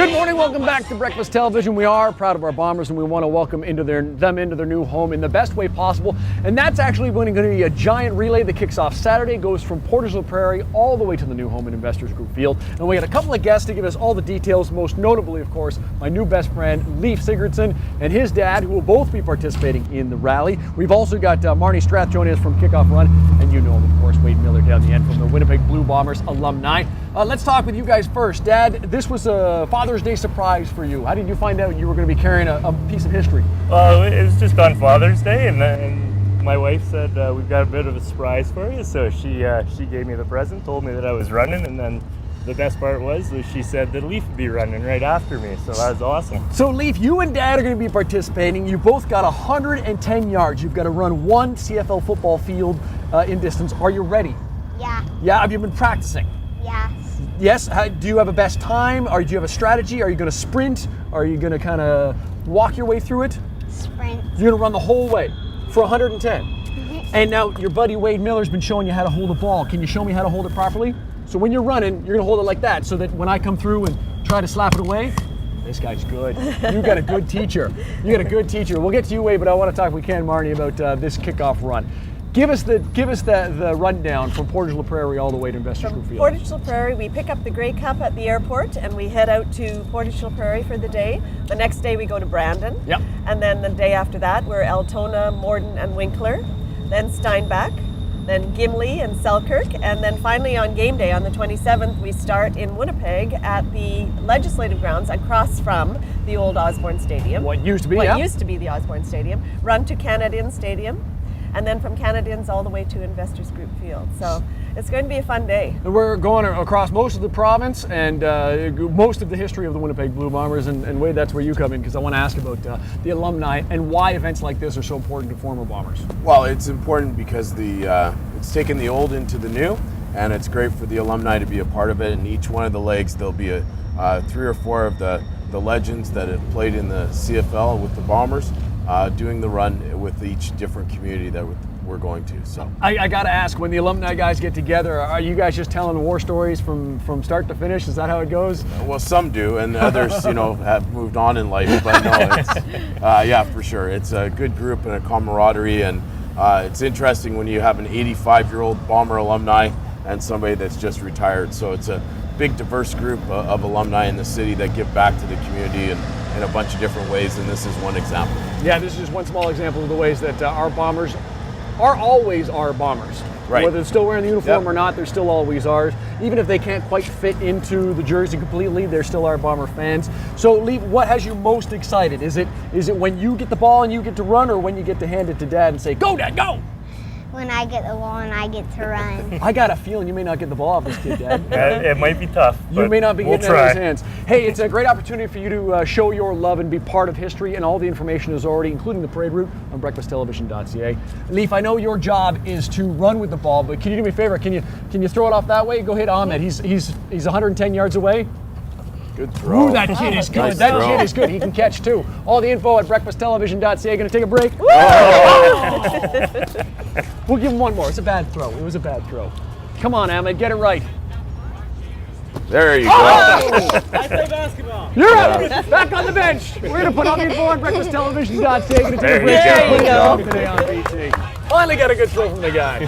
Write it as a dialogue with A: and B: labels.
A: Good morning, welcome back to Breakfast Television. We are proud of our Bombers and we want to welcome them into their new home in the best way possible. And that's actually going to be a giant relay that kicks off Saturday, goes from Portage Prairie all the way to the new home in Investors Group Field. And we got a couple of guests to give us all the details, most notably, of course, my new best friend, Leif Sigurdson, and his dad, who will both be participating in the rally. We've also got Marnie Strath joining us from Kickoff Run, and you know him, of course, Wade Miller down the end from the Winnipeg Blue Bombers alumni. Let's talk with you guys first. Dad, this was a Father's Day surprise for you. How did you find out you were going to be carrying a piece of history?
B: Well, it was just on Father's Day, and my wife said, we've got a bit of a surprise for you. So she gave me the present, told me that I was running, and then the best part was she said that Leif would be running right after me, so that was awesome.
A: So Leif, you and Dad are going to be participating. You both got 110 yards. You've got to run one CFL football field in distance. Are you ready?
C: Yeah.
A: Yeah, have you been practicing?
C: Yeah.
A: Yes? Do you have a best time? Or do you have a strategy? Are you going to sprint? Are you going to kind of walk your way through it?
C: Sprint.
A: You're going to run the whole way for 110. Mm-hmm. And now your buddy Wade Miller's been showing you how to hold a ball. Can you show me how to hold it properly? So when you're running, you're going to hold it like that so that when I come through and try to slap it away, this guy's good. You got a good teacher. You got a good teacher. We'll get to you, Wade, but I want to talk, if we can, Marnie, about this kickoff run. Give us the rundown from Portage La Prairie all the way to Investors Group Field.
D: Portage La Prairie, we pick up the Grey Cup at the airport and we head out to Portage La Prairie for the day. The next day we go to Brandon.
A: Yep.
D: And then the day after that we're Altona, Morden and Winkler, then Steinbach, then Gimli and Selkirk, and then finally on game day on the 27th we start in Winnipeg at the Legislative Grounds across from the old Osborne Stadium.
A: What used to be,
D: used to be the Osborne Stadium. Run to Canadian Stadium. And then from Canadians all the way to Investors Group Field. So it's going to be a fun day.
A: We're going across most of the province and most of the history of the Winnipeg Blue Bombers. And Wade, that's where you come in, because I want to ask about the alumni and why events like this are so important to former Bombers.
E: Well, it's important because it's taken the old into the new, and it's great for the alumni to be a part of it. And each one of the legs, there'll be 3 or 4 of the legends that have played in the CFL with the Bombers. Doing the run with each different community that we're going to. So
A: I got to ask, when the alumni guys get together, are you guys just telling war stories from start to finish? Is that how it goes?
E: Well, some do, and others, have moved on in life. But no, it's yeah, for sure. It's a good group and a camaraderie, and it's interesting when you have an 85-year-old Bomber alumni and somebody that's just retired. So it's a big, diverse group of alumni in the city that give back to the community and in a bunch of different ways, and this is one example.
A: Yeah, this is just one small example of the ways that our Bombers are always our Bombers.
E: Right.
A: Whether they're still wearing the uniform or not, they're still always ours. Even if they can't quite fit into the jersey completely, they're still our Bomber fans. So, Leif, what has you most excited? Is it when you get the ball and you get to run, or when you get to hand it to Dad and say, "Go, Dad, go"?
C: When I get the ball and I get to run.
A: I got a feeling you may not get the ball off this kid, Dad.
B: It might be tough.
A: You may not be getting it out of his hands. Hey, it's a great opportunity for you to show your love and be part of history, and all the information is already, including the parade route, on breakfasttelevision.ca. Leif, I know your job is to run with the ball, but can you do me a favor? Can you throw it off that way? Go hit Ahmed. He's 110 yards away.
E: Good throw.
A: Ooh, that kid is good.
E: Nice
A: That
E: throw.
A: kid is good. He can catch too. All the info at breakfasttelevision.ca. Going to take a break. We'll give him one more. It's a bad throw. It was a bad throw. Come on, Ahmed, get it right.
E: There you go.
A: I play basketball. You're out. Back on the bench. We're going to put all the info on breakfasttelevision.ca. Going to take a break.
B: There
A: you go. Today on BT. Finally got a good throw from the guy.